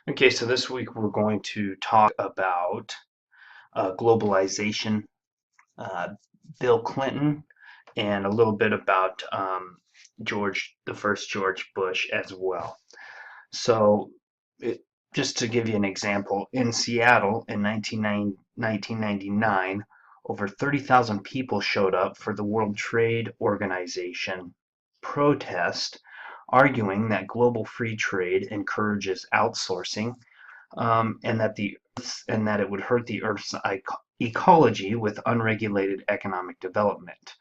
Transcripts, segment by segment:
Okay, so this week we're going to talk about globalization, uh, Bill Clinton, and a little bit about the first George Bush as well. So, it, just to give you an example, in Seattle in 1999, over 30,000 people showed up for the World Trade Organization protest, arguing that global free trade encourages outsourcing and that it would hurt the Earth's ecology with unregulated economic development.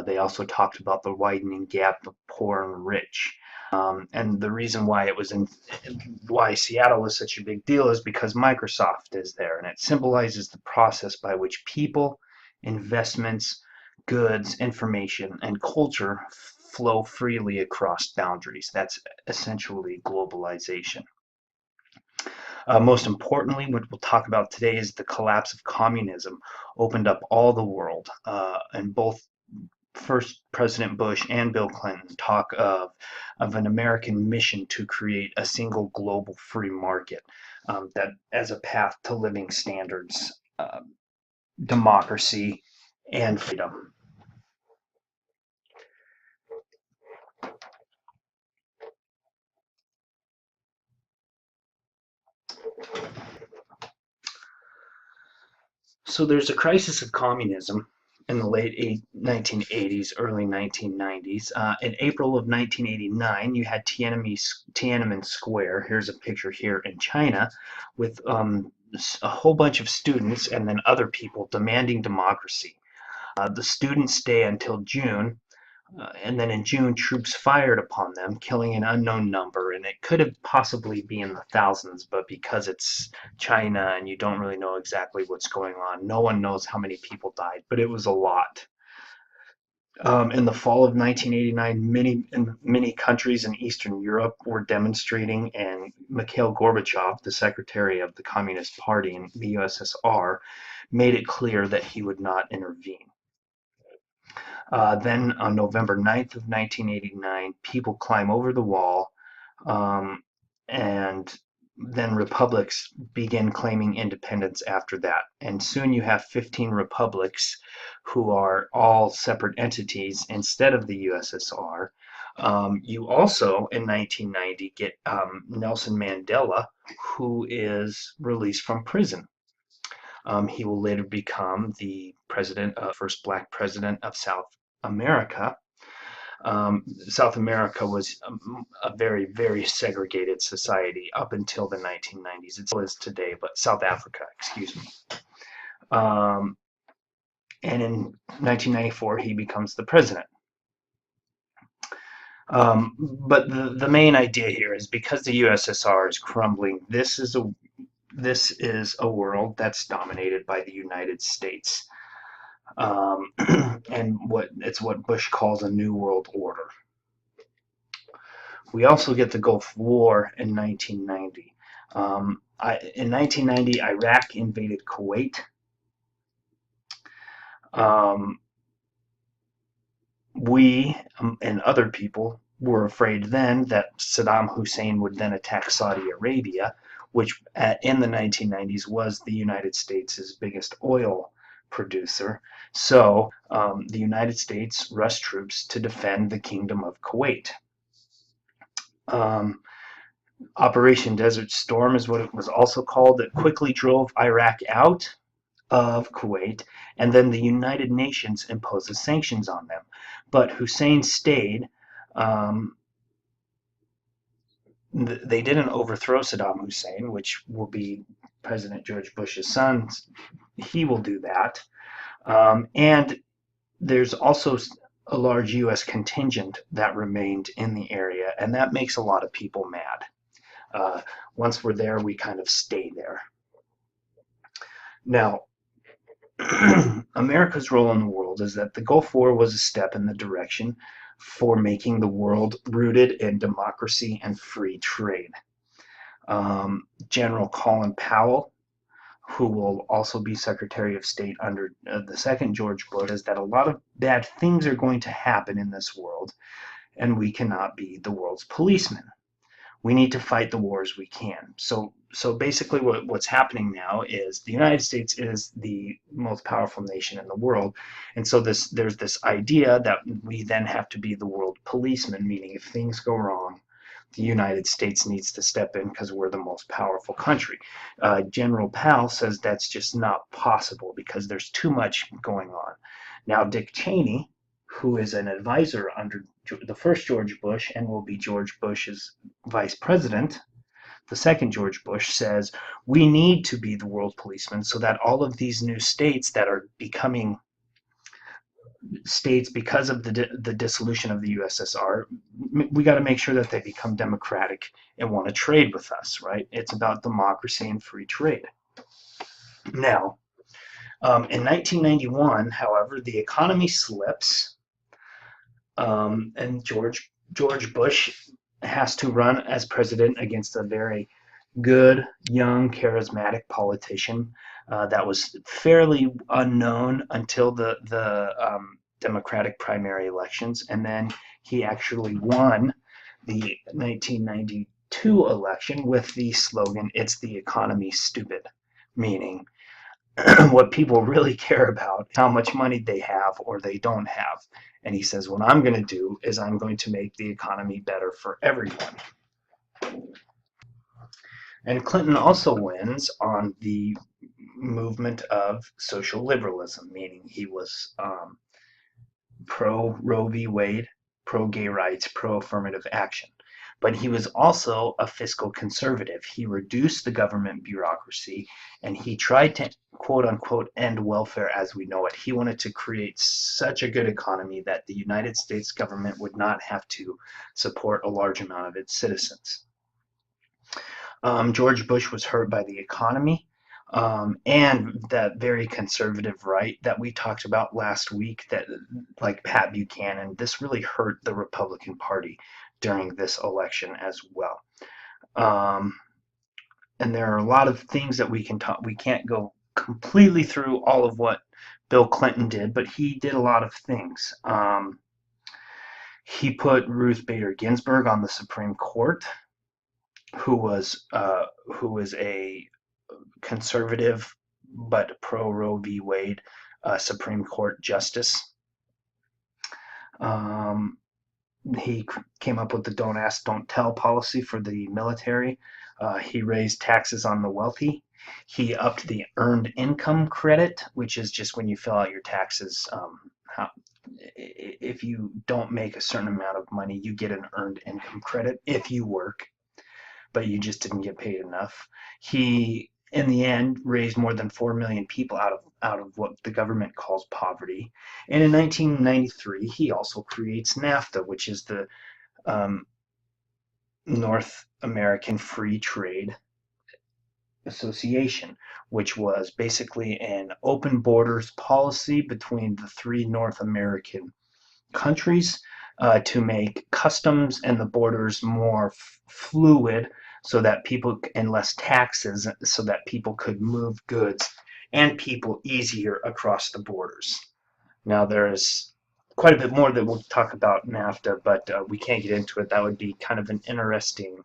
They also talked about the widening gap of poor and rich. And the reason why Seattle is such a big deal is because Microsoft is there, and it symbolizes the process by which people, investments, goods, information, and culture flow freely across boundaries. That's essentially globalization. Most importantly, what we'll talk about today is the collapse of communism opened up all the world. And both first President Bush and Bill Clinton talk of an American mission to create a single global free market that as a path to living standards, democracy, and freedom. So there's a crisis of communism in the late 1980s, early 1990s. In April of 1989, you had Tiananmen Square. Here's a picture here in China with a whole bunch of students and then other people demanding democracy. The students stay until June, and then in June, troops fired upon them, killing an unknown number. And it could have possibly been in the thousands, but because it's China and you don't really know exactly what's going on, no one knows how many people died, but it was a lot. In the fall of 1989, many countries in Eastern Europe were demonstrating, and Mikhail Gorbachev, the secretary of the Communist Party in the USSR, made it clear that he would not intervene. Then on November 9th of 1989, people climb over the wall, um, and then republics begin claiming independence after that. And soon you have 15 republics who are all separate entities instead of the USSR. You also, in 1990, get Nelson Mandela, who is released from prison. He will later become the first black president of South America. South America was a very, very segregated society up until the 1990s. It still is today, but South Africa, excuse me. Um, and in 1994, he becomes the president. But the main idea here is because the USSR is crumbling, this is a world that's dominated by the United States. Um, and what Bush calls a new world order. We also get the Gulf War in 1990. In 1990, Iraq invaded Kuwait. Um, we and other people were afraid then that Saddam Hussein would then attack Saudi Arabia, which in the 1990s was the United States' biggest oil producer. So the United States rushed troops to defend the Kingdom of Kuwait. Um, Operation Desert Storm is what it was also called, that quickly drove Iraq out of Kuwait, and then the United Nations imposes sanctions on them. But Hussein stayed. Um, they didn't overthrow Saddam Hussein, which will be President George Bush's son. He will do that. And there's also a large U.S. contingent that remained in the area, and that makes a lot of people mad. Uh, Once we're there, we kind of stay there. Now, America's role in the world is that the Gulf War was a step in the direction for making the world rooted in democracy and free trade. General Colin Powell, who will also be Secretary of State under the second George Bush, is that a lot of bad things are going to happen in this world, and we cannot be the world's policeman. We need to fight the wars we can. So basically what's happening now is the United States is the most powerful nation in the world. And so there's this idea that we then have to be the world policeman, meaning if things go wrong, the United States needs to step in because we're the most powerful country. General Powell says that's just not possible because there's too much going on. Now, Dick Cheney, who is an advisor under the first George Bush and will be George Bush's vice president, the second George Bush, says we need to be the world policeman so that all of these new states that are becoming states because of the dissolution of the USSR, we got to make sure that they become democratic and want to trade with us, right? It's about democracy and free trade. Now, in 1991, however, the economy slips, and George Bush has to run as president against a very good, young, charismatic politician that was fairly unknown until the Democratic primary elections, and then he actually won the 1992 election with the slogan, "It's the economy, stupid," meaning what people really care about, how much money they have or they don't have. And he says, what I'm going to do is I'm going to make the economy better for everyone. And Clinton also wins on the movement of social liberalism, meaning he was pro Roe v. Wade, pro gay rights, pro affirmative action. But he was also a fiscal conservative. He reduced the government bureaucracy and he tried to, quote unquote, end welfare as we know it. He wanted to create such a good economy that the United States government would not have to support a large amount of its citizens. George Bush was hurt by the economy and that very conservative right that we talked about last week, that like Pat Buchanan, this really hurt the Republican Party during this election as well. And there are a lot of things that we can talk. We can't go completely through all of what Bill Clinton did, but he did a lot of things. He put Ruth Bader Ginsburg on the Supreme Court, who was a conservative but pro Roe v. Wade Supreme Court justice. He came up with the "Don't Ask, Don't Tell" policy for the military. He raised taxes on the wealthy. He upped the earned income credit, which is just when you fill out your taxes. If you don't make a certain amount of money, you get an earned income credit if you work, but you just didn't get paid enough. He, in the end, raised more than 4 million people out of what the government calls poverty. And in 1993, he also creates NAFTA, which is the North American Free Trade Association, which was basically an open borders policy between the three North American countries to make customs and the borders more fluid so that people, and less taxes, so that people could move goods and people easier across the borders. Now there is quite a bit more that we'll talk about NAFTA, but we can't get into it. That would be kind of an interesting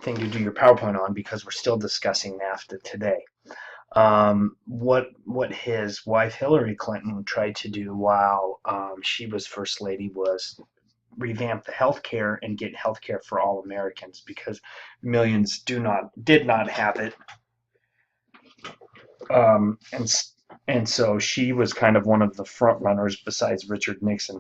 thing to do your PowerPoint on because we're still discussing NAFTA today. What his wife Hillary Clinton tried to do while she was First Lady was revamp the healthcare and get healthcare for all Americans because millions did not have it, and so she was kind of one of the front runners besides Richard Nixon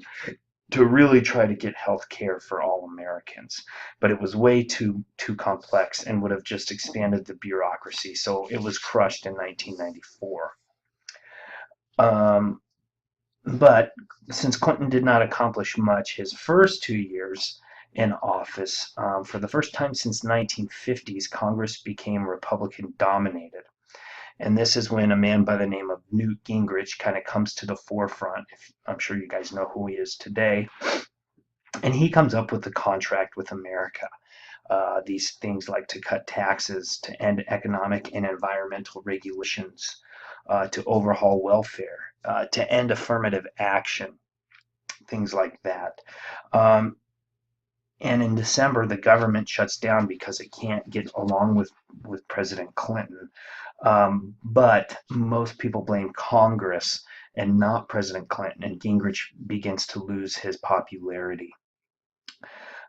to really try to get health care for all Americans. But it was way too complex and would have just expanded the bureaucracy. So it was crushed in 1994. But since Clinton did not accomplish much his first 2 years in office, for the first time since 1950s, Congress became Republican dominated. And this is when a man by the name of Newt Gingrich kind of comes to the forefront. I'm sure you guys know who he is today. And he comes up with the Contract with America. These things like to cut taxes, to end economic and environmental regulations, to overhaul welfare, to end affirmative action, things like that. And in December, the government shuts down because it can't get along with President Clinton. But most people blame Congress and not President Clinton, and Gingrich begins to lose his popularity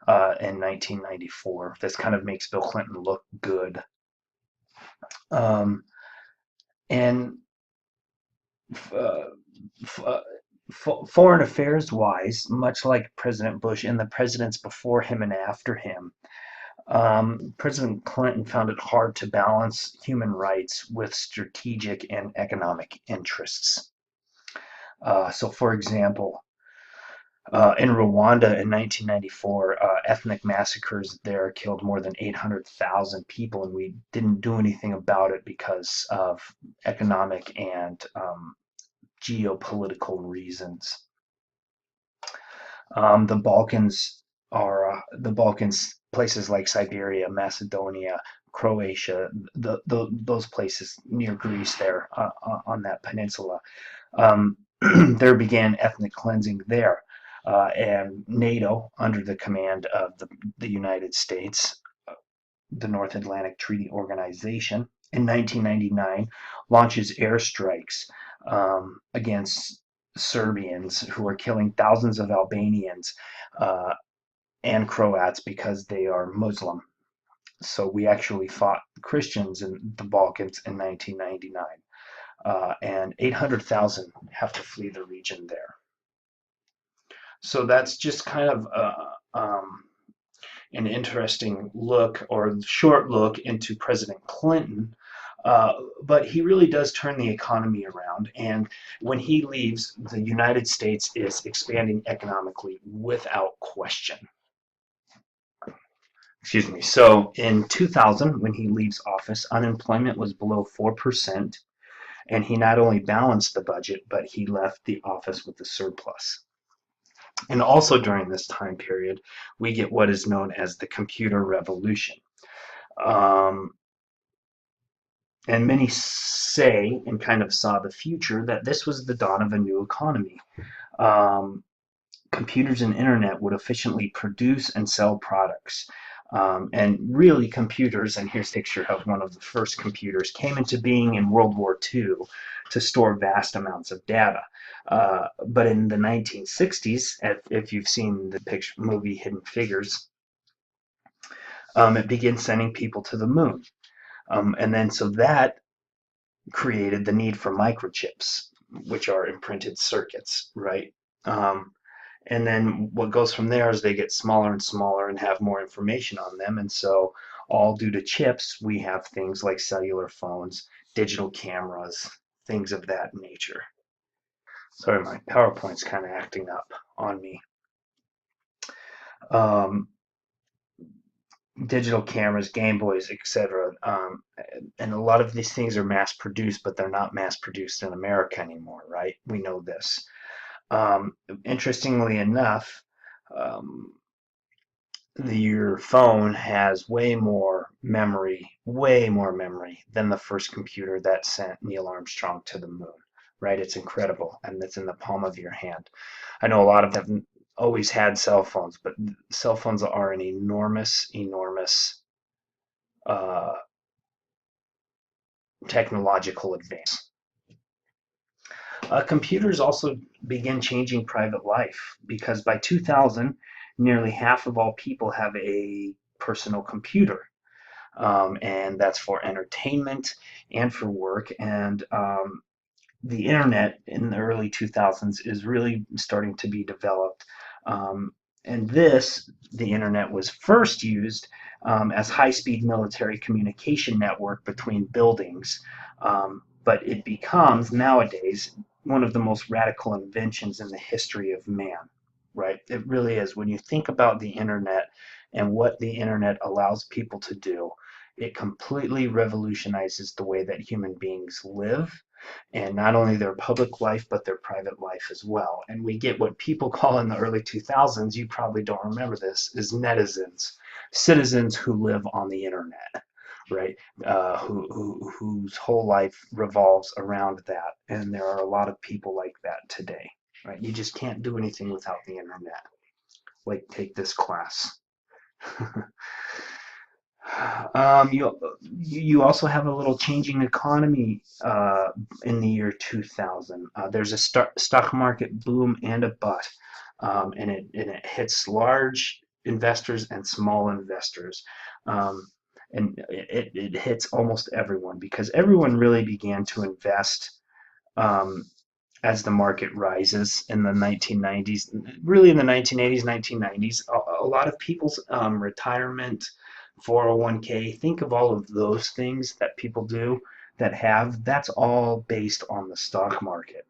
in 1994. This kind of makes Bill Clinton look good. Um, and uh, uh, Foreign affairs wise, much like President Bush and the presidents before him and after him, President Clinton found it hard to balance human rights with strategic and economic interests. So, for example, in Rwanda in 1994, ethnic massacres there killed more than 800,000 people, and we didn't do anything about it because of economic and geopolitical reasons. The Balkans the Balkans, places like Siberia, Macedonia, Croatia, those places near Greece there on that peninsula. Um, there began ethnic cleansing there, and NATO, under the command of the United States, the North Atlantic Treaty Organization, in 1999 launches airstrikes against Serbians who are killing thousands of Albanians and Croats because they are Muslim. So we actually fought Christians in the Balkans in 1999, and 800,000 have to flee the region there. So that's just kind of an interesting look or short look into President Clinton. But he really does turn the economy around. And when he leaves, the United States is expanding economically without question. Excuse me. So in 2000, when he leaves office, unemployment was below 4%. And he not only balanced the budget, but he left the office with a surplus. And also during this time period, we get what is known as the computer revolution. Um, and many say, and kind of saw the future, that this was the dawn of a new economy. Um, Computers and internet would efficiently produce and sell products. And really, computers, and here's a picture of one of the first computers, came into being in World War II to store vast amounts of data. But in the 1960s, if you've seen the picture, movie Hidden Figures, it began sending people to the moon. And then so that created the need for microchips, which are imprinted circuits, right? And then what goes from there is they get smaller and smaller and have more information on them. And so, all due to chips, we have things like cellular phones, digital cameras, things of that nature. Sorry, my PowerPoint's kind of acting up on me. Um, Digital cameras, Game Boys, etc. And a lot of these things are mass produced, but they're not mass produced in America anymore, right? We know this. Interestingly enough, um, your phone has way more memory than the first computer that sent Neil Armstrong to the moon, right? It's incredible, and it's in the palm of your hand. I know a lot of them always had cell phones, but cell phones are an enormous uh, technological advance. Computers also began changing private life because by 2000, nearly half of all people have a personal computer. And that's for entertainment and for work. And the internet in the early 2000s is really starting to be developed. And the internet was first used as high-speed military communication network between buildings. But it becomes nowadays one of the most radical inventions in the history of man, right? It really is. When you think about the internet and what the internet allows people to do, it completely revolutionizes the way that human beings live, and not only their public life but their private life as well. And we get what people call in the early 2000s, you probably don't remember this, is netizens, citizens who live on the internet, right? Whose whole life revolves around that. And there are a lot of people like that today, right? You just can't do anything without the internet. Like, take this class. You also have a little changing economy in the year 2000. There's a stock market boom and a bust, and it hits large investors and small investors, um, and it hits almost everyone because everyone really began to invest um, as the market rises in the 1990s, really in the 1980s, 1990s. A lot of people's retirement, 401k, think of all of those things that people do that's all based on the stock market.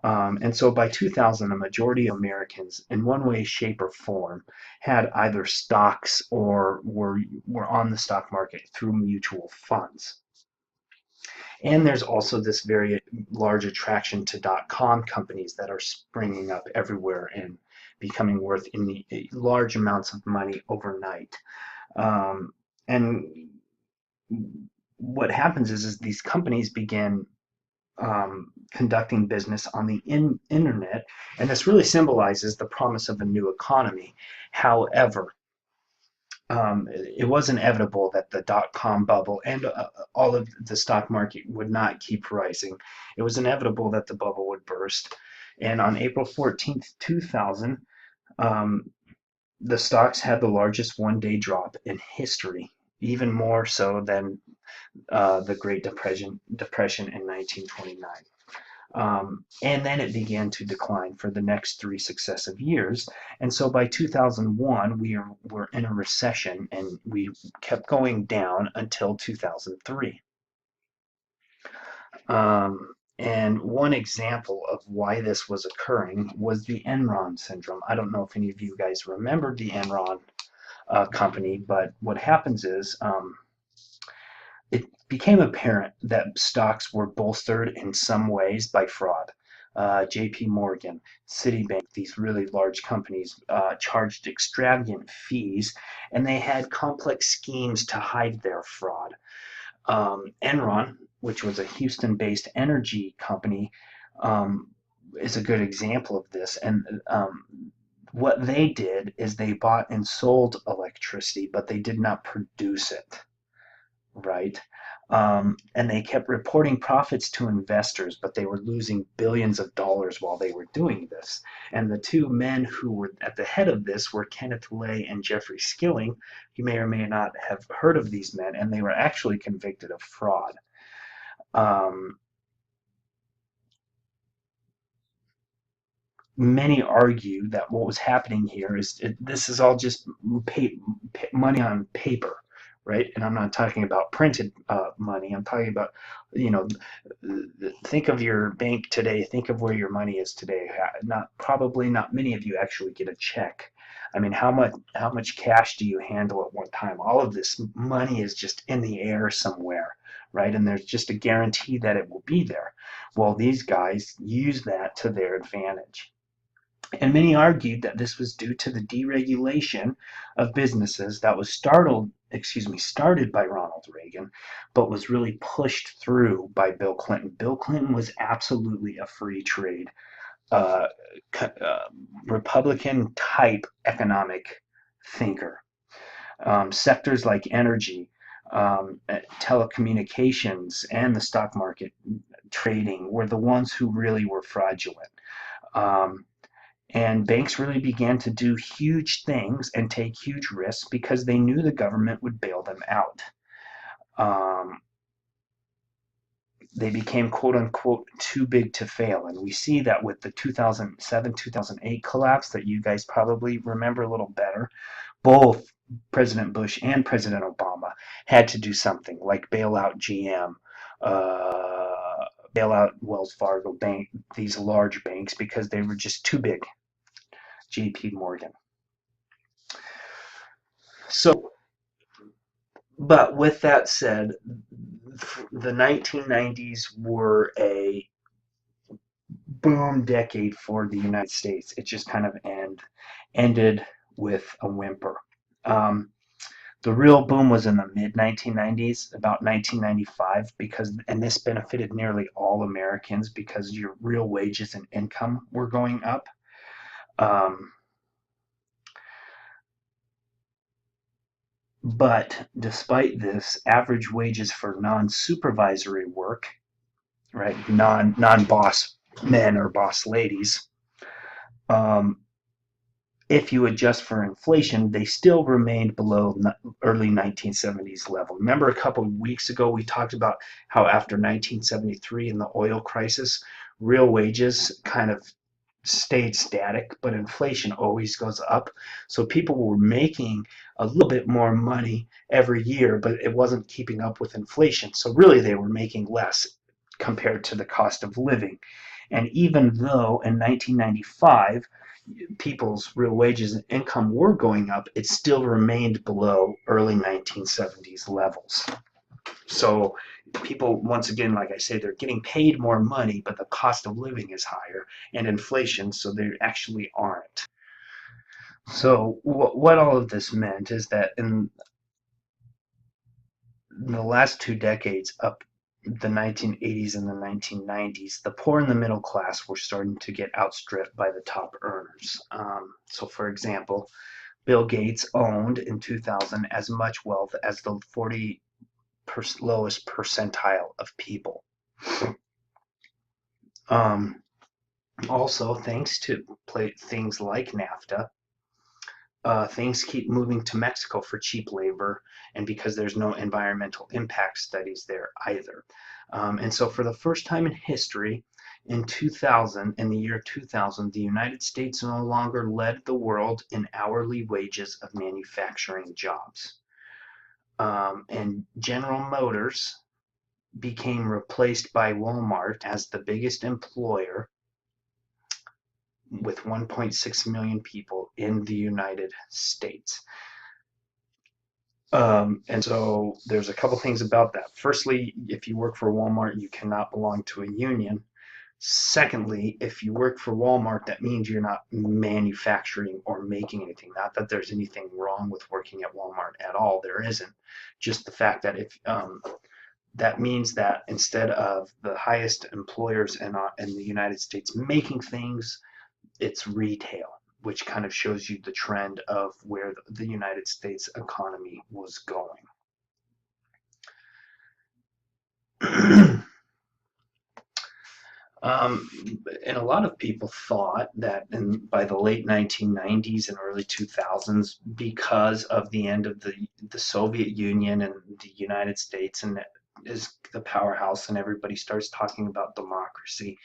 And so by 2000, a majority of Americans, in one way, shape, or form, had either stocks or were on the stock market through mutual funds. And there's also this very large attraction to .com companies that are springing up everywhere and becoming worth in the large amounts of money overnight. And what happens is these companies begin conducting business on the internet, and this really symbolizes the promise of a new economy. However, it was inevitable that the dot-com bubble and all of the stock market would not keep rising. It was inevitable that the bubble would burst. And on April 14th, 2000, um, the stocks had the largest one-day drop in history, even more so than the Great Depression in 1929. And then it began to decline for the next three successive years. And so by 2001, were in a recession and we kept going down until 2003. And one example of why this was occurring was the Enron syndrome. I don't know if any of you guys remember the Enron company, but what happens is it became apparent that stocks were bolstered in some ways by fraud. JP Morgan, Citibank, these really large companies charged extravagant fees, and they had complex schemes to hide their fraud. Enron, which was a Houston based energy company, um, is a good example of this. And what they did is they bought and sold electricity, but they did not produce it, right? And they kept reporting profits to investors, but they were losing billions of dollars while they were doing this. And the two men who were at the head of this were Kenneth Lay and Jeffrey Skilling. You may or may not have heard of these men, and they were actually convicted of fraud. Um, Many argue that what was happening here is this is all just money on paper, right? And I'm not talking about printed money. I'm talking about, you know, think of your bank today. Think of where your money is today. Not probably not many of you actually get a check. I mean, how much cash do you handle at one time? All of this money is just in the air somewhere, right? And there's just a guarantee that it will be there. Well, these guys use that to their advantage. And many argued that this was due to the deregulation of businesses that was started by Ronald Reagan, but was really pushed through by Bill Clinton. Bill Clinton was absolutely a free trade, uh, Republican type economic thinker. Sectors like energy, telecommunications, and the stock market trading were the ones who really were fraudulent. Um, and banks really began to do huge things and take huge risks because they knew the government would bail them out. Um, they became quote unquote too big to fail. And we see that with the 2007 2008 collapse that you guys probably remember a little better. Both President Bush and President Obama had to do something like bail out GM, bail out Wells Fargo Bank, these large banks, because they were just too big. JP Morgan. So, but with that said, the 1990s were a boom decade for the United States. It just kind of ended with a whimper. Um, the real boom was in the mid 1990s, about 1995, and this benefited nearly all Americans because your real wages and income were going up. Um, But despite this, average wages for non-supervisory work, right, non-boss men or boss ladies, um, if you adjust for inflation, they still remained below early 1970s level. Remember a couple of weeks ago we talked about how after 1973 and the oil crisis, real wages kind of stayed static, but inflation always goes up. So people were making a little bit more money every year, but it wasn't keeping up with inflation. So really they were making less compared to the cost of living. And even though in 1995 people's real wages and income were going up, it still remained below early 1970s levels. So people, once again, like I say, they're getting paid more money, but the cost of living is higher and inflation, so they actually aren't. So what all of this meant is that in the last 2 decades, up the 1980s and the 1990s, the poor and the middle class were starting to get outstripped by the top earners. So, for example, Bill Gates owned in 2000 as much wealth as the 40 lowest percentile of people. Um, Also, thanks to things like NAFTA, things keep moving to Mexico for cheap labor, and because there's no environmental impact studies there either. And so, for the first time in history, in the year 2000, the United States no longer led the world in hourly wages of manufacturing jobs. And General Motors became replaced by Walmart as the biggest employer with 1.6 million people in the United States. And so there's a couple things about that. Firstly, if you work for Walmart, you cannot belong to a union. Secondly, if you work for Walmart, that means you're not manufacturing or making anything. Not that there's anything wrong with working at Walmart at all. There isn't. Just the fact that if that means that instead of the highest employers in the United States making things, it's retail, which kind of shows you the trend of where the United States economy was going. Um, and a lot of people thought that by the late 1990s and early 2000s, because of the end of the Soviet Union and the United States and is the powerhouse and everybody starts talking about democracy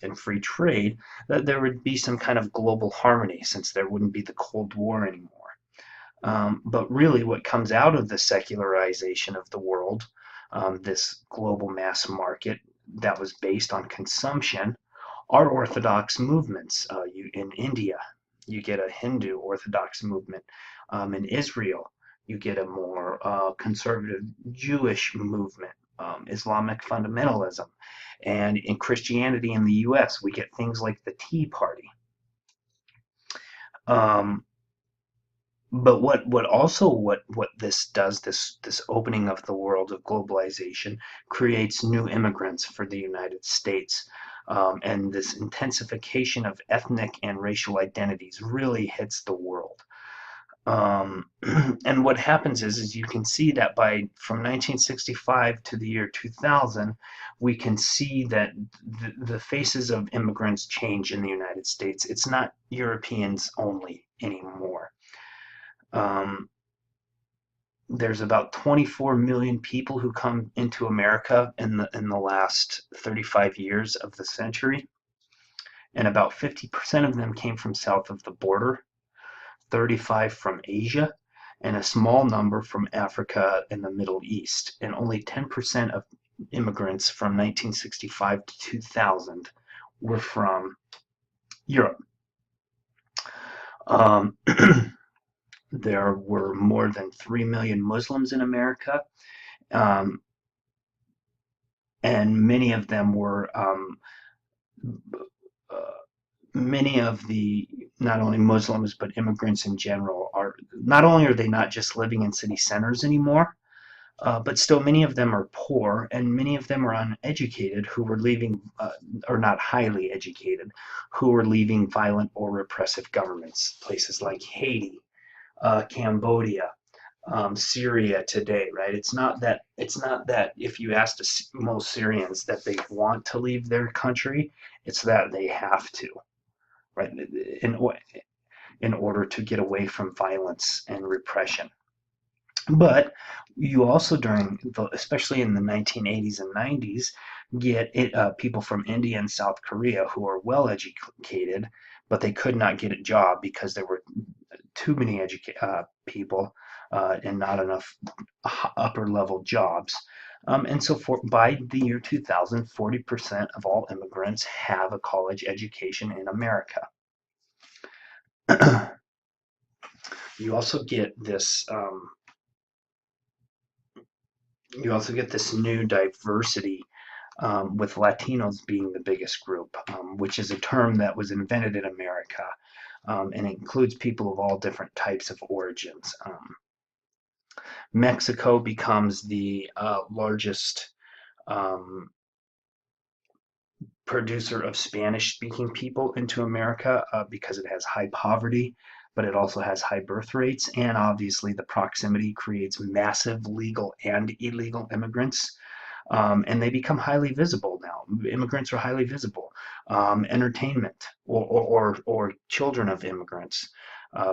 and free trade, that there would be some kind of global harmony since there wouldn't be the Cold War anymore. But really what comes out of the secularization of the world, this global mass market that was based on consumption, are orthodox movements. In India, you get a Hindu orthodox movement. In Israel, you get a more conservative Jewish movement, Islamic fundamentalism. And in Christianity in the US, we get things like the Tea Party. Um, but what this does, this opening of the world of globalization, creates new immigrants for the United States. And this intensification of ethnic and racial identities really hits the world. And what happens is you can see that from 1965 to the year 2000, we can see that the faces of immigrants change in the United States. It's not Europeans only anymore. Um, there's about 24 million people who come into America in the last 35 years of the century, and about 50% of them came from south of the border, 35 from Asia, and a small number from Africa and the Middle East. And only 10% of immigrants from 1965 to 2000 were from Europe. Um, there were more than 3 million Muslims in America, um, and many of them were uh, many of the not only Muslims but immigrants in general are not only are they not just living in city centers anymore, but still many of them are poor and many of them are uneducated who were leaving, or not highly educated, who were leaving violent or repressive governments, places like Haiti, Cambodia, Syria today, right? It's not that if you ask most Syrians that they want to leave their country, it's that they have to, right? In in order to get away from violence and repression. But you also especially in the 1980s and 90s, get people from India and South Korea who are well educated, but they could not get a job because there were too many people and not enough upper level jobs. And so by the year 2000, 40% of all immigrants have a college education in America. You also get this new diversity, with Latinos being the biggest group, which is a term that was invented in America, and it includes people of all different types of origins. Mexico becomes the largest um, producer of Spanish-speaking people into America, because it has high poverty, but it also has high birth rates, and obviously the proximity creates massive legal and illegal immigrants, and they become highly visible now. Immigrants are highly visible. Entertainment, or children of immigrants,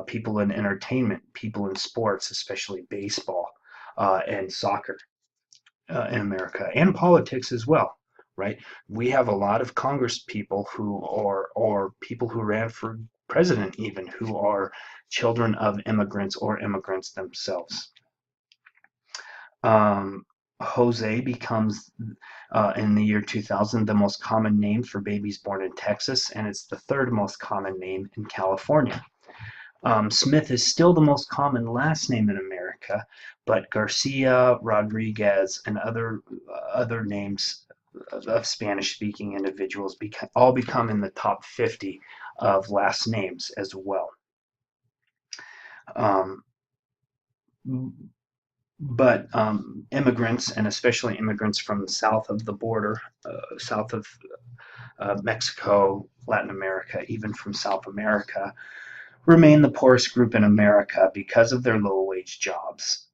people in entertainment, people in sports, especially baseball and soccer in America, and politics as well, right? We have a lot of Congress people who are, or people who ran for president even, who are children of immigrants or immigrants themselves. Um, Jose becomes, in the year 2000, the most common name for babies born in Texas, and it's the third most common name in California. Smith is still the most common last name in America, but Garcia, Rodriguez, and other names of Spanish-speaking individuals all become in the top 50 of last names as well. Um, but immigrants, and especially immigrants from south of the border, south of Mexico, Latin America, even from South America, remain the poorest group in America because of their low-wage jobs.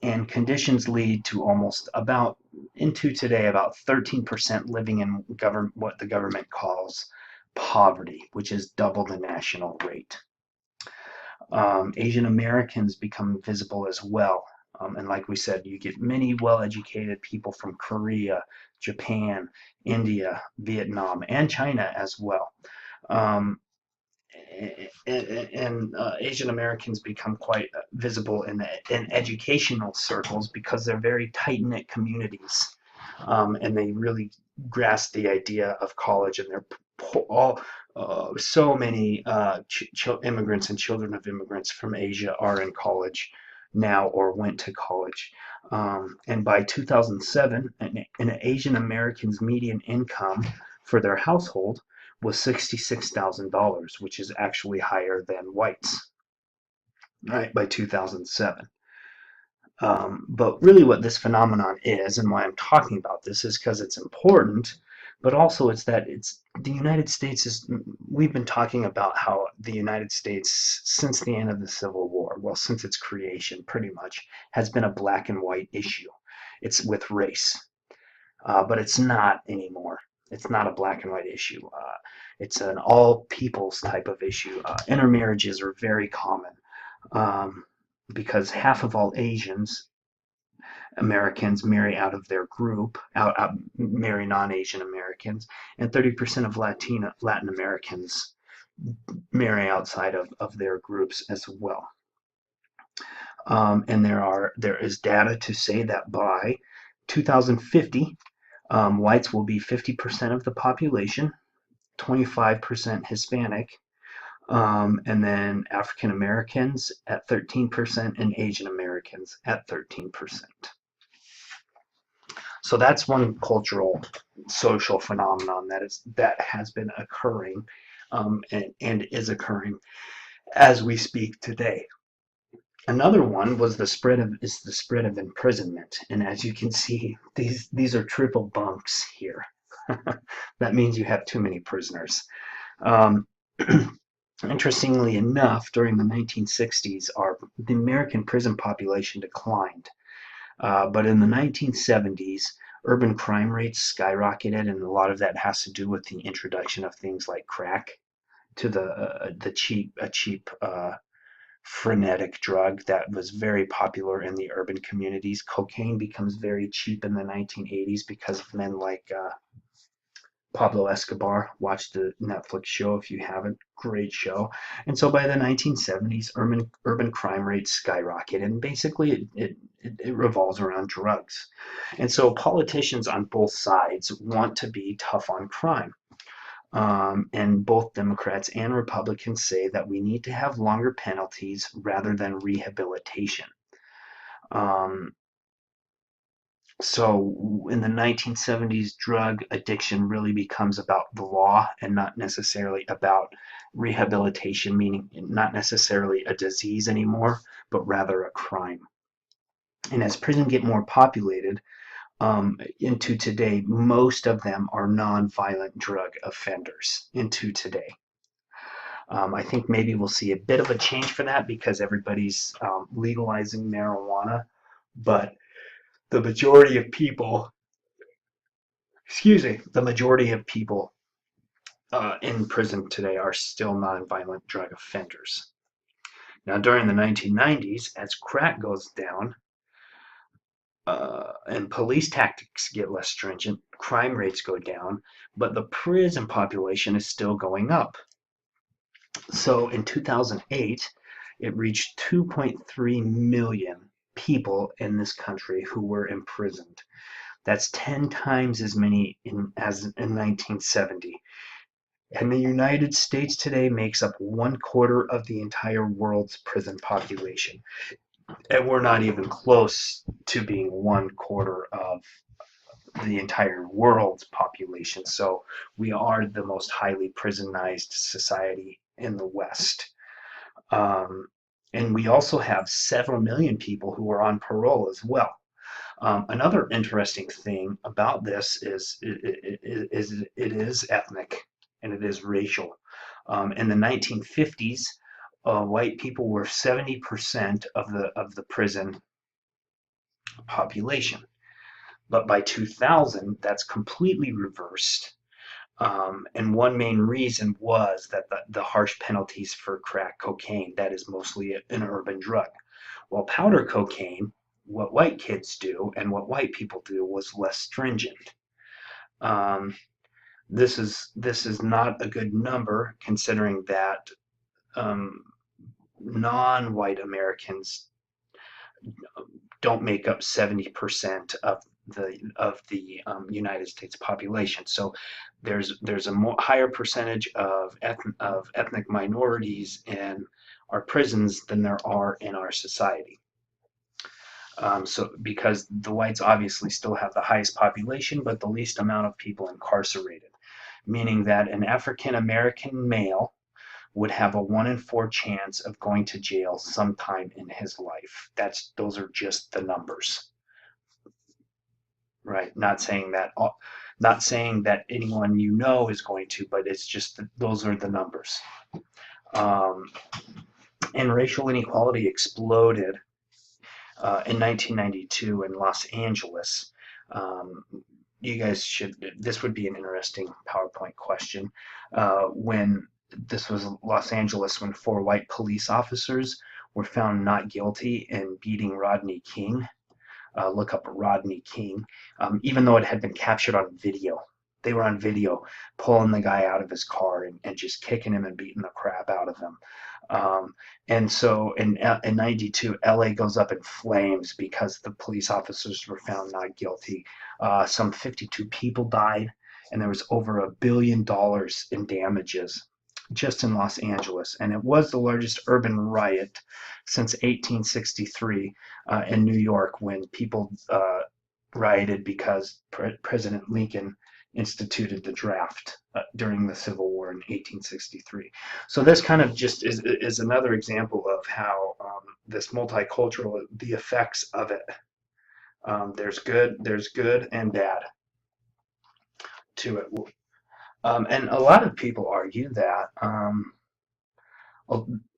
And conditions lead to into today, about 13% living in what the government calls poverty, which is double the national rate. Asian Americans become visible as well. And like we said, you get many well-educated people from Korea, Japan, India, Vietnam, and China as well. Um, and Asian Americans become quite visible in educational circles because they're very tight-knit communities, and they really grasp the idea of college, and they're all so many immigrants and children of immigrants from Asia are in college now or went to college. And by 2007, an Asian American's median income for their household was $66,000, which is actually higher than whites, right, by 2007. But really what this phenomenon is, and why I'm talking about this, is because it's important, but also it's that the United States we've been talking about how the United States, since the end of the Civil War, well, since its creation pretty much, has been a black and white issue. It's with race, but it's not anymore. It's not a black and white issue. It's an all peoples type of issue. Intermarriages are very common, um, because half of all Asians Americans marry out of their group, marry non-Asian Americans, and 30% of Latin Americans marry outside of their groups as well. And there is data to say that by 2050, whites will be 50% of the population, 25% Hispanic, and then African Americans at 13%, and Asian Americans at 13%. So that's one cultural, social phenomenon that has been occurring, and is occurring as we speak today. Another one is the spread of imprisonment, and as you can see, these are triple bunks here. That means you have too many prisoners. Um, Interestingly enough, during the 1960s, the American prison population declined. But in the 1970s, urban crime rates skyrocketed, and a lot of that has to do with the introduction of things like crack to the cheap frenetic drug that was very popular in the urban communities. Cocaine becomes very cheap in the 1980s because of men like Pablo Escobar. Watch the Netflix show if you haven't. Great show. And so by the 1970s, urban crime rates skyrocket, and basically it revolves around drugs. And so politicians on both sides want to be tough on crime. And both Democrats and Republicans say that we need to have longer penalties rather than rehabilitation. Um, so in the 1970s, drug addiction really becomes about the law and not necessarily about rehabilitation, meaning not necessarily a disease anymore, but rather a crime. And as prisons get more populated, into today, most of them are non-violent drug offenders into today. I think maybe we'll see a bit of a change for that because everybody's legalizing marijuana, but the majority of people, the majority of people in prison today are still nonviolent drug offenders. Now, during the 1990s, as crack goes down and police tactics get less stringent, crime rates go down, but the prison population is still going up. So in 2008, it reached 2.3 million people in this country who were imprisoned. That's 10 times as many as in 1970. And the United States today makes up 1/4 of the entire world's prison population. And we're not even close to being 1/4 of the entire world's population. So we are the most highly prisonized society in the West. Um, and we also have several million people who are on parole as well. Another interesting thing about this is it is ethnic and it is racial. In the 1950s, white people were 70% of the prison population, but by 2000, that's completely reversed. And one main reason was that the harsh penalties for crack cocaine, that is mostly an urban drug. While powder cocaine, what white kids do and what white people do was less stringent. Um, this is not a good number considering that um, non-white Americans don't make up 70% of the United States population. So there's a higher percentage of ethnic minorities in our prisons than there are in our society. So because the whites obviously still have the highest population, but the least amount of people incarcerated, meaning that an African American male would have a 1 in 4 chance of going to jail sometime in his life. Those are just the numbers, right? Not saying that anyone you know is going to, but it's just that those are the numbers. Um, and racial inequality exploded in 1992 in Los Angeles. Um, you guys should. This would be an interesting PowerPoint question. When this was Los Angeles, when 4 white police officers were found not guilty in beating Rodney King. Look up Rodney King, even though it had been captured on video. They were on video pulling the guy out of his car and just kicking him and beating the crap out of him. And so in 92, LA goes up in flames because the police officers were found not guilty. Some 52 people died, and there was over $1 billion in damages just in Los Angeles. And it was the largest urban riot since 1863 in New York when people rioted because President Lincoln instituted the draft during the Civil War in 1863. So this kind of just is another example of how this multicultural, the effects of it. There's good and bad to it. And a lot of people argue that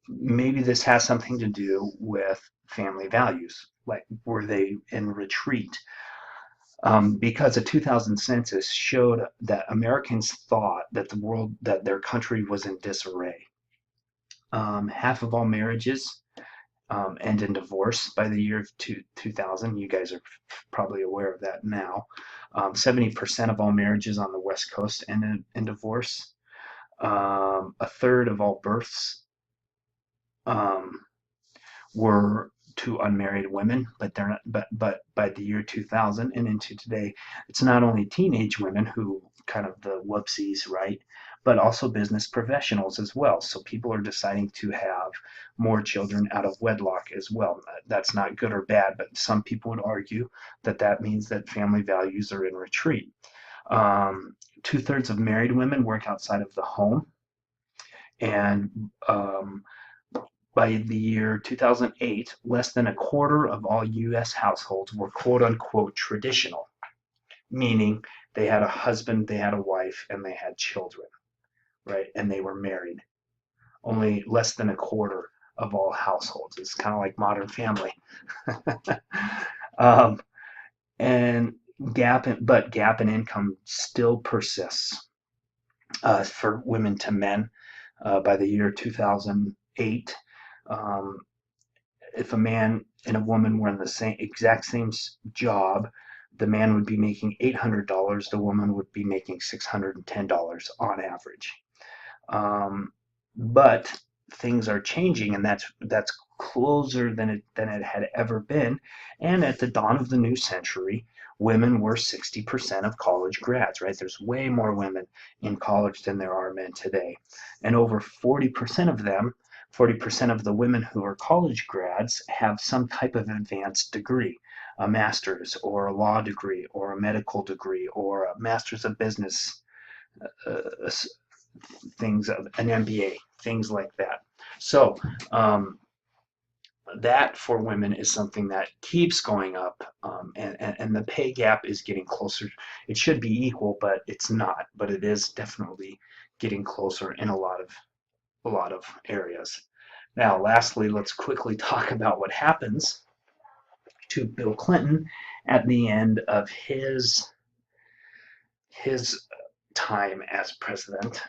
Maybe this has something to do with family values. Like, were they in retreat? Because a 2000 census showed that Americans thought that that their country was in disarray. Half of all marriages end in divorce by the year of 2000. You guys are probably aware of that now. 70% of all marriages on the West Coast end in divorce. A third of all births um, were to unmarried women, but they're not. But by the year 2000 and into today, it's not only teenage women who kind of the whoopsies, right? But also business professionals as well. So people are deciding to have more children out of wedlock as well. That's not good or bad, but some people would argue that that means that family values are in retreat. Two-thirds of married women work outside of the home, and by the year 2008, less than a quarter of all U.S. households were quote unquote traditional, meaning they had a husband, they had a wife, and they had children, right? And they were married. Only less than a quarter of all households. It's kind of like Modern Family. um, and gap in income still persists for women to men. By the year 2008, um, if a man and a woman were in the exact same job, the man would be making $800, the woman would be making $610 on average. But things are changing, and that's closer than it had ever been. And at the dawn of the new century, women were 60% of college grads, right? There's way more women in college than there are men today. And over 40% of them, 40% of the women who are college grads have some type of advanced degree, a master's or a law degree or a medical degree or a master's of business, uh, things, an MBA, things like that. So um, that for women is something that keeps going up, and the pay gap is getting closer. It should be equal, but it's not. But it is definitely getting closer in a lot of areas. Now, lastly, let's quickly talk about what happens to Bill Clinton at the end of his time as president.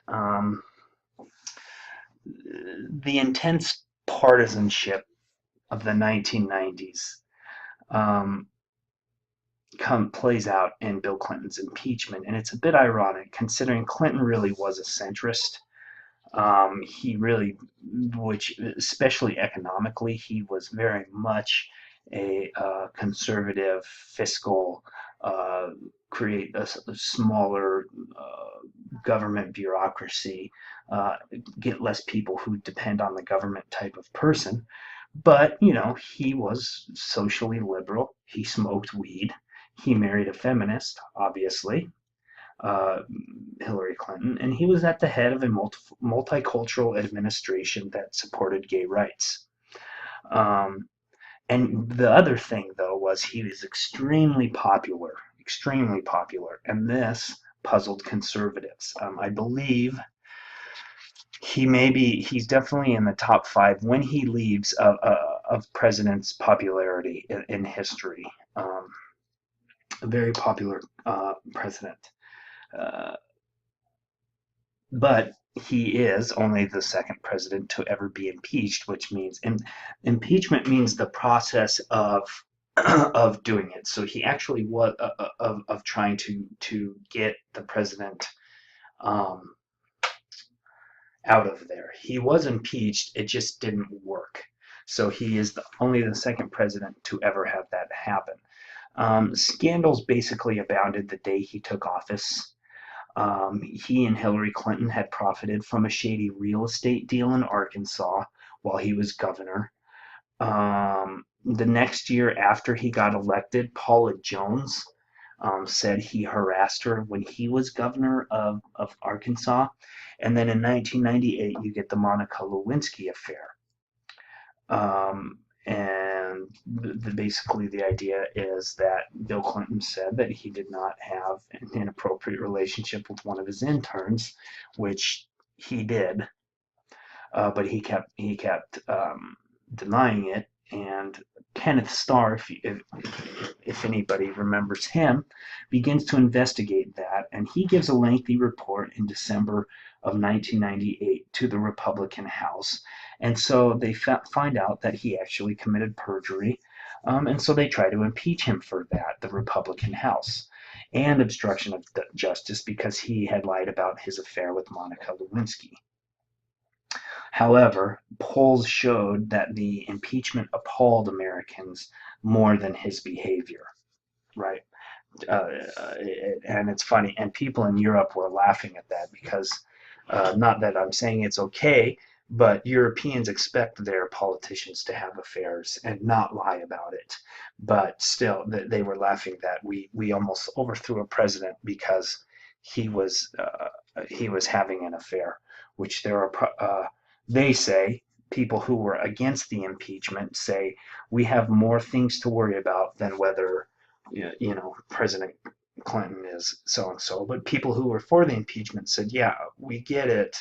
The intense partisanship of the 1990s um, plays out in Bill Clinton's impeachment, and it's a bit ironic considering Clinton really was a centrist. He really, which especially economically, he was very much a conservative fiscal, uh, create a smaller government bureaucracy, uh, get less people who depend on the government type of person. But, he was socially liberal. He smoked weed. He married a feminist, obviously, uh, Hillary Clinton, and he was at the head of a multicultural administration that supported gay rights. Um, and the other thing, though, was he was extremely popular, and this puzzled conservatives. I believe he's definitely in the top five when he leaves of president's popularity in history. A very popular president. Uh, but he is only the second president to ever be impeached, which means impeachment means the process of of doing it. So he actually was of trying to get the president um, out of there. He was impeached; it just didn't work. So he is only the second president to ever have that happen. Scandals basically abounded the day he took office. He and Hillary Clinton had profited from a shady real estate deal in Arkansas while he was governor. The next year after he got elected, Paula Jones said he harassed her when he was governor of Arkansas. And then in 1998, you get the Monica Lewinsky affair. And basically the idea is that Bill Clinton said that he did not have an inappropriate relationship with one of his interns, which he did. but he kept denying it. And Kenneth Starr, if anybody remembers him, begins to investigate that, and he gives a lengthy report in December of 1998 to the Republican House. And so they find out that he actually committed perjury, and so they try to impeach him for that, the Republican House, and obstruction of justice because he had lied about his affair with Monica Lewinsky. However, polls showed that the impeachment appalled Americans more than his behavior, right? And it's funny, and people in Europe were laughing at that because, not that I'm saying it's okay, but Europeans expect their politicians to have affairs and not lie about it. But still, they were laughing that we almost overthrew a president because he was having an affair, which they say, people who were against the impeachment say, we have more things to worry about than whether President Clinton is so and so. But people who were for the impeachment said, yeah, we get it,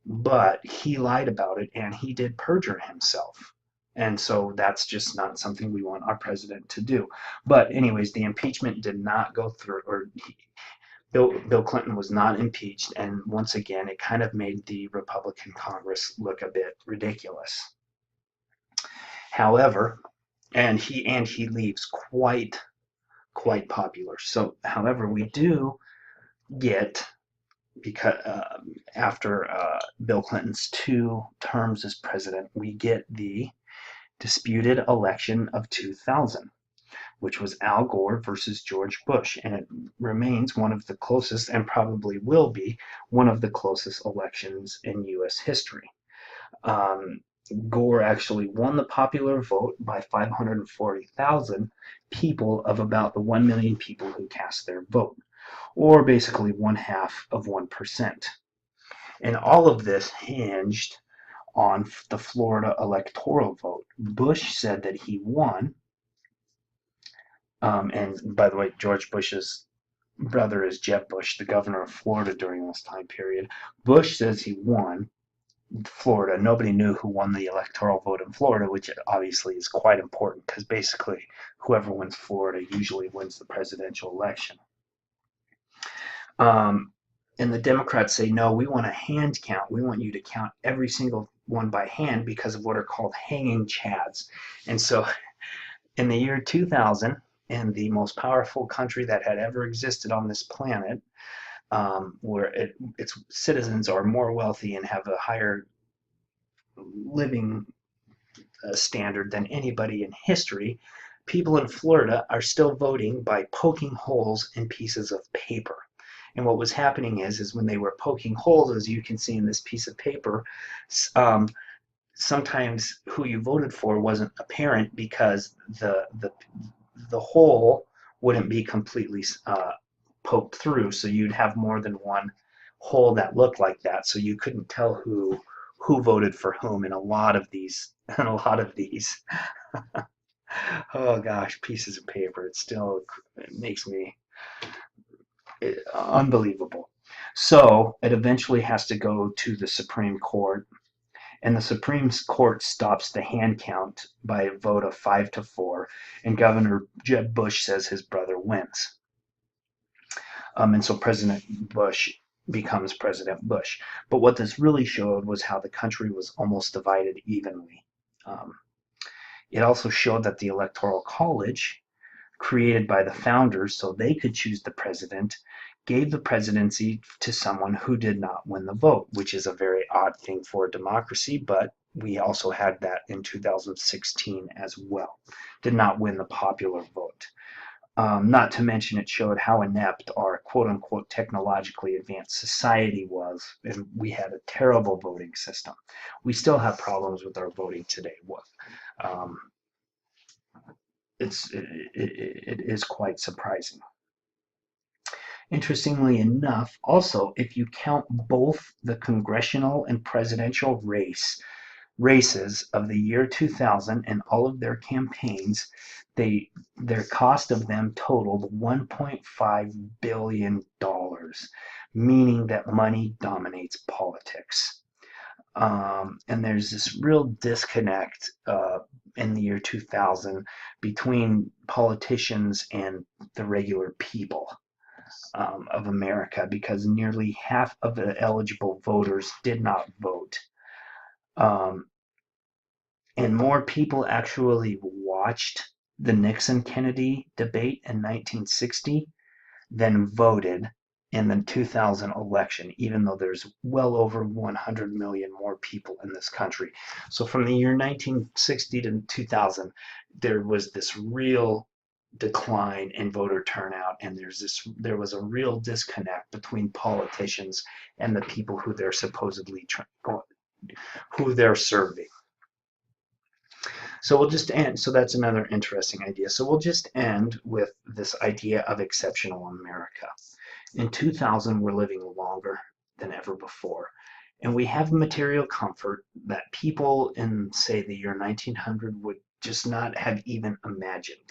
but he lied about it and he did perjure himself. And so that's just not something we want our president to do. But anyways, the impeachment did not go through, or Bill Clinton was not impeached, and once again, it kind of made the Republican Congress look a bit ridiculous. However, and he leaves quite popular. So, however, we do get, because after Bill Clinton's 2 terms as president, we get the disputed election of 2000, which was Al Gore versus George Bush, and it remains one of the closest, and probably will be one of the closest elections in U.S. history. Gore actually won the popular vote by 540,000 people of about the 1 million people who cast their vote, or basically 0.5%. And all of this hinged on the Florida electoral vote. Bush said that he won, and by the way, George Bush's brother is Jeb Bush, the governor of Florida during this time period. Bush says he won Florida. Nobody knew who won the electoral vote in Florida, which obviously is quite important because basically whoever wins Florida usually wins the presidential election. And the Democrats say, no, we want a hand count. We want you to count every single one by hand because of what are called hanging chads. And so in the year 2000, in the most powerful country that had ever existed on this planet, where its citizens are more wealthy and have a higher living standard than anybody in history, people in Florida are still voting by poking holes in pieces of paper. And what was happening is when they were poking holes, as you can see in this piece of paper, sometimes who you voted for wasn't apparent because the hole wouldn't be completely poked through, so you'd have more than one hole that looked like that, so you couldn't tell who voted for whom in a lot of these. Oh gosh, pieces of paper. It makes me unbelievable. So it eventually has to go to the Supreme Court, and the Supreme Court stops the hand count by a vote of 5-4, and Governor Jeb Bush says his brother wins. And so President Bush becomes President Bush. But what this really showed was how the country was almost divided evenly. It also showed that the Electoral College, created by the founders so they could choose the president, gave the presidency to someone who did not win the vote, which is a very odd thing for a democracy, but we also had that in 2016 as well. Did not win the popular vote. Not to mention it showed how inept our quote-unquote technologically advanced society was, and we had a terrible voting system. We still have problems with our voting today. It is quite surprising. Interestingly enough, also, if you count both the congressional and presidential races of the year 2000 and all of their campaigns, their cost of them totaled $1.5 billion, meaning that money dominates politics. And there's this real disconnect in the year 2000 between politicians and the regular people of America, because nearly half of the eligible voters did not vote. Um, and more people actually watched the Nixon Kennedy debate in 1960 than voted in the 2000 election, even though there's well over 100 million more people in this country. So from the year 1960 to 2000, there was this real decline in voter turnout, and there was a real disconnect between politicians and the people who they're supposedly who they're serving. So we'll just end. So that's another interesting idea. So we'll just end with this idea of exceptional America. In 2000, we're living longer than ever before. And we have material comfort that people in, say, the year 1900 would just not have even imagined.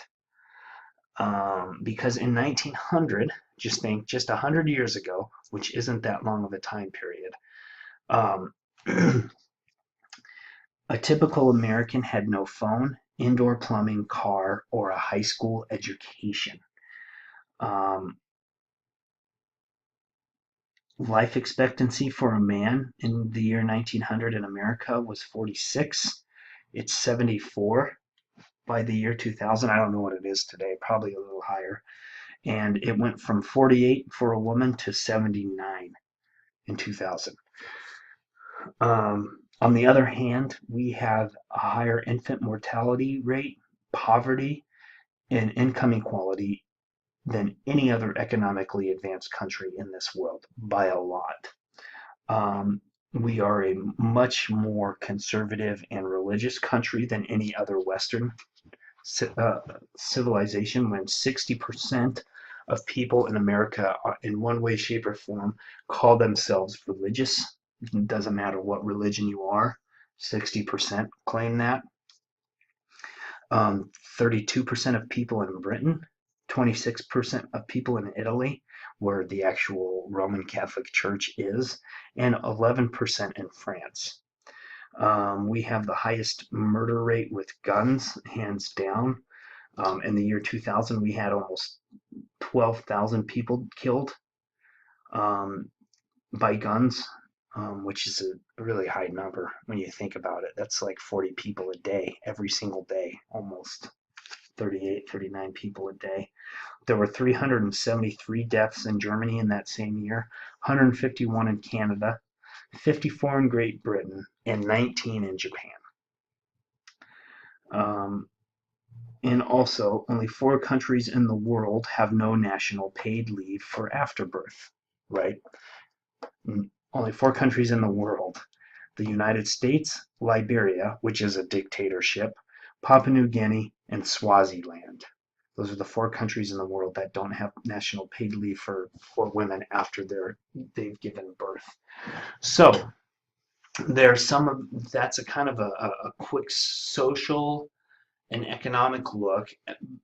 Because in 1900, just think, just 100 years ago, which isn't that long of a time period, um, a typical American had no phone, indoor plumbing, car, or a high school education. Um, Life expectancy for a man in the year 1900 in America was 46. It's 74 by the year 2000. I don't know what it is today, probably a little higher. And it went from 48 for a woman to 79 in 2000. On the other hand, we have a higher infant mortality rate, poverty, and income equality than any other economically advanced country in this world by a lot. We are a much more conservative and religious country than any other Western civilization, when 60% of people in America, in one way, shape, or form, call themselves religious. It doesn't matter what religion you are, 60% claim that. 32% of people in Britain, 26% of people in Italy, where the actual Roman Catholic Church is, and 11% in France. We have the highest murder rate with guns, hands down. In the year 2000, we had almost 12,000 people killed by guns, which is a really high number when you think about it. That's like 40 people a day, every single day, almost 38, 39 people a day. There were 373 deaths in Germany in that same year, 151 in Canada, 54 in Great Britain, and 19 in Japan. And also, only 4 countries in the world have no national paid leave for afterbirth, right? Only 4 countries in the world: the United States, Liberia, which is a dictatorship, Papua New Guinea, and Swaziland. Those are the 4 countries in the world that don't have national paid leave for women after they've given birth. So there's that's a kind of a quick social an economic look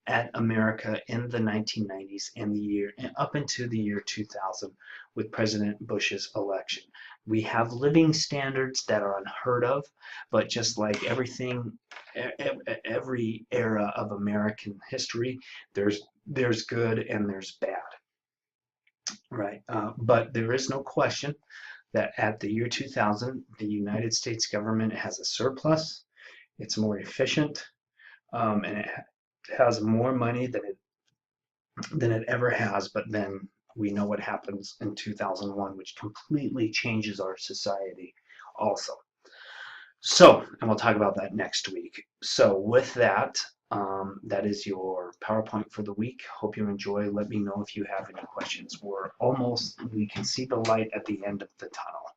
at America in the 1990s and the year and up into the year 2000 with President Bush's election. We have living standards that are unheard of, but just like everything, every era of American history, there's good and there's bad, right? But there is no question that at the year 2000, the United States government has a surplus. It's more efficient, and it has more money than it ever has. But then we know what happens in 2001, which completely changes our society also. So, and we'll talk about that next week. So with that, that is your PowerPoint for the week. Hope you enjoy. Let me know if you have any questions. We can see the light at the end of the tunnel.